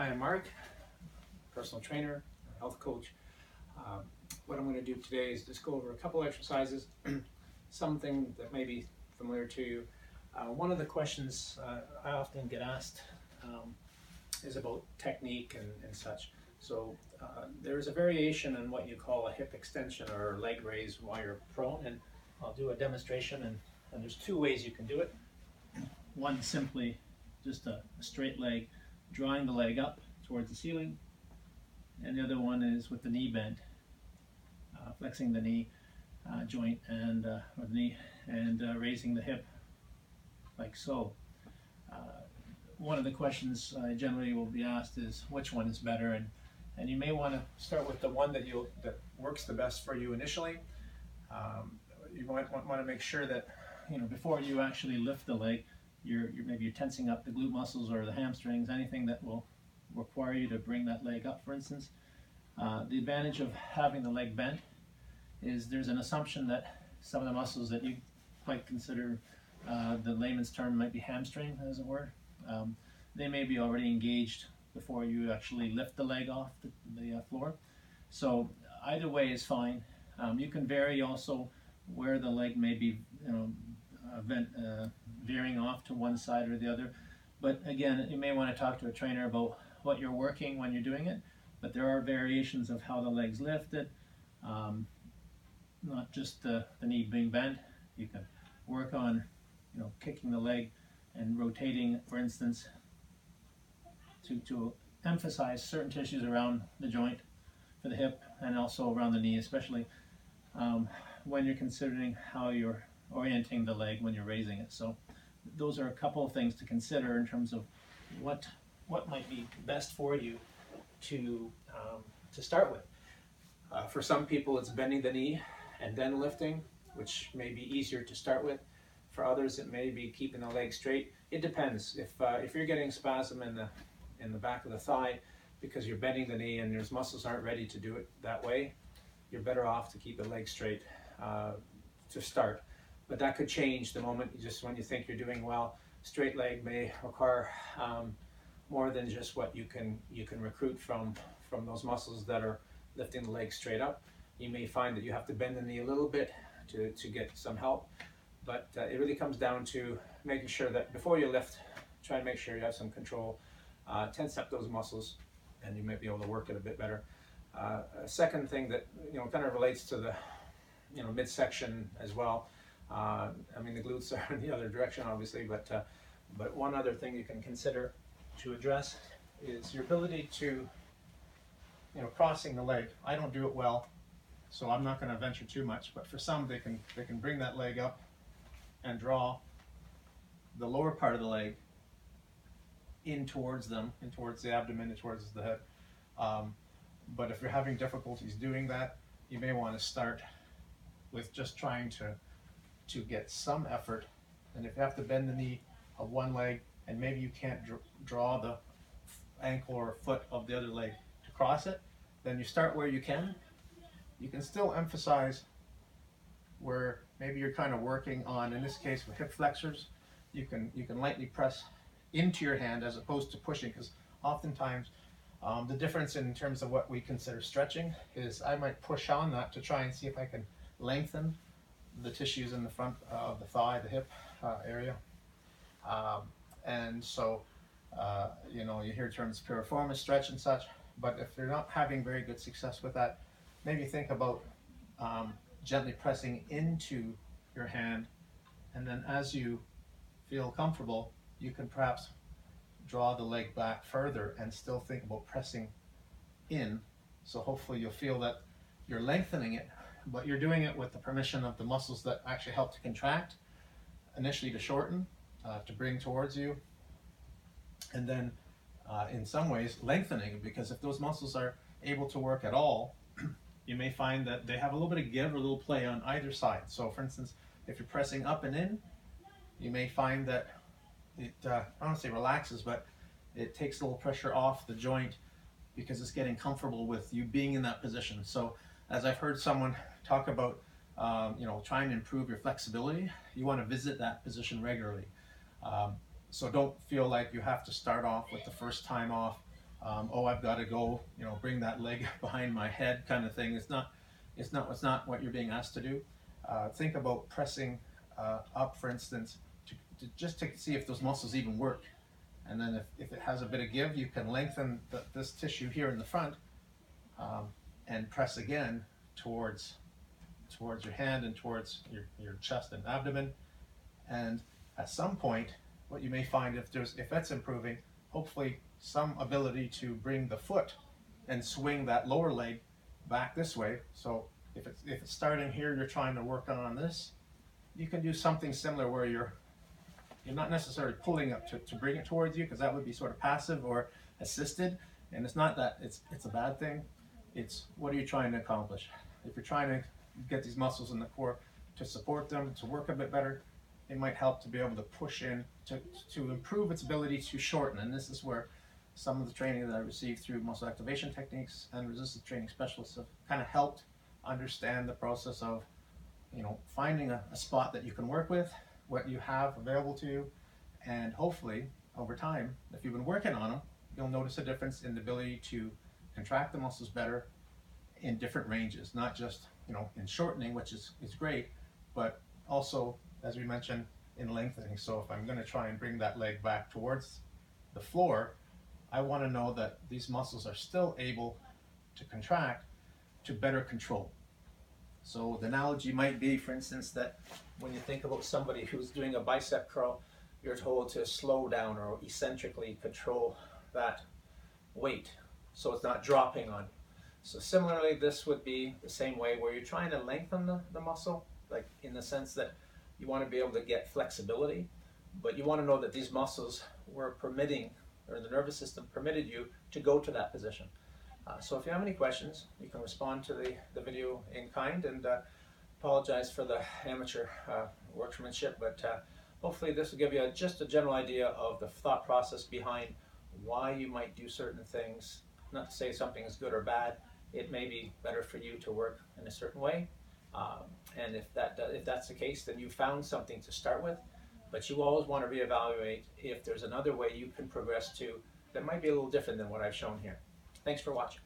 Hi, I'm Mark, personal trainer, health coach. Um, what I'm going to do today is just go over a couple exercises, something that may be familiar to you. One of the questions I often get asked is about technique and such. So there's a variation in what you call a hip extension or leg raise while you're prone, and I'll do a demonstration, and there's two ways you can do it. One, simply just a straight leg, drawing the leg up towards the ceiling, and the other one is with the knee bent, flexing the knee joint and or the knee and raising the hip like so. One of the questions I generally will be asked is which one is better, and you may want to start with the one that works the best for you initially. You might want to make sure that before you actually lift the leg, maybe you're tensing up the glute muscles or the hamstrings, anything that will require you to bring that leg up, for instance. The advantage of having the leg bent is there's an assumption that some of the muscles that you might consider, the layman's term might be hamstring, as it were, they may be already engaged before you actually lift the leg off the floor. So either way is fine. You can vary also where the leg may be veering off to one side or the other. But again, you may want to talk to a trainer about what you're working when you're doing it. But there are variations of how the leg's lifted, not just the knee being bent. You can work on kicking the leg and rotating, for instance, to emphasize certain tissues around the joint for the hip and also around the knee, especially when you're considering how you're orienting the leg when you're raising it. So those are a couple of things to consider in terms of what might be best for you to start with. For some people, it's bending the knee and then lifting, which may be easier to start with. For others, it may be keeping the leg straight. It depends. If you're getting spasm in the back of the thigh because you're bending the knee and your muscles aren't ready to do it that way, you're better off to keep the leg straight to start. But that could change the moment when you think you're doing well. Straight leg may require more than just what you can recruit from those muscles that are lifting the leg straight up. You may find that you have to bend the knee a little bit to get some help. But it really comes down to making sure that before you lift, try and make sure you have some control. Tense up those muscles, and you might be able to work it a bit better. A second thing that kind of relates to the midsection as well. I mean, the glutes are in the other direction, obviously, but one other thing you can consider to address is your ability to crossing the leg. I don't do it well, so I'm not going to venture too much. But for some, they can bring that leg up and draw the lower part of the leg in towards them, in towards the abdomen, in towards the head. But if you're having difficulties doing that, you may want to start with just trying to get some effort. And if you have to bend the knee of one leg and maybe you can't draw the ankle or foot of the other leg to cross it, then you start where you can. You can still emphasize where maybe you're kind of working on, in this case with hip flexors, you can lightly press into your hand as opposed to pushing, because oftentimes the difference in terms of what we consider stretching is I might push on that to try and see if I can lengthen the tissues in the front of the thigh, the hip area. And so you hear terms piriformis stretch and such, but if you're not having very good success with that, maybe think about gently pressing into your hand, and then as you feel comfortable, you can perhaps draw the leg back further and still think about pressing in. So hopefully you'll feel that you're lengthening it, but you're doing it with the permission of the muscles that actually help to contract, initially to shorten, to bring towards you, and then in some ways lengthening, because if those muscles are able to work at all, you may find that they have a little bit of give or a little play on either side. So for instance, if you're pressing up and in, you may find that it, I don't want to say relaxes, but it takes a little pressure off the joint because it's getting comfortable with you being in that position. So as I've heard someone talk about, trying to improve your flexibility, you want to visit that position regularly. So don't feel like you have to start off with the first time off oh, I've got to go, bring that leg behind my head kind of thing. It's not what you're being asked to do. Think about pressing up, for instance, just to see if those muscles even work. And then if it has a bit of give, you can lengthen this tissue here in the front, and press again towards your hand and towards your chest and abdomen. And at some point, what you may find, if that's improving, hopefully some ability to bring the foot and swing that lower leg back this way. So if it's starting here, you're trying to work on this, you can do something similar where you're not necessarily pulling up to bring it towards you, because that would be sort of passive or assisted. And it's not that it's a bad thing. It's, what are you trying to accomplish? If you're trying to get these muscles in the core to support them, to work a bit better, it might help to be able to push in to improve its ability to shorten. And this is where some of the training that I received through muscle activation techniques and resistance training specialists have kind of helped understand the process of, finding a spot that you can work with, what you have available to you, and hopefully over time, if you've been working on them, you'll notice a difference in the ability to contract the muscles better in different ranges, not just in shortening, which is great, but also, as we mentioned, in lengthening. So if I'm going to try and bring that leg back towards the floor, I want to know that these muscles are still able to contract to better control. So the analogy might be, for instance, that when you think about somebody who's doing a bicep curl, you're told to slow down or eccentrically control that weight so it's not dropping on you. So similarly, this would be the same way, where you're trying to lengthen the muscle, like in the sense that you want to be able to get flexibility, but you want to know that these muscles were permitting, or the nervous system permitted you to go to that position. So if you have any questions, you can respond to the video in kind, and apologize for the amateur workmanship, but hopefully this will give you just a general idea of the thought process behind why you might do certain things. Not to say something is good or bad. It may be better for you to work in a certain way, and if that's the case, then you found something to start with, but you always want to reevaluate if there's another way you can progress to that might be a little different than what I've shown here. Thanks for watching.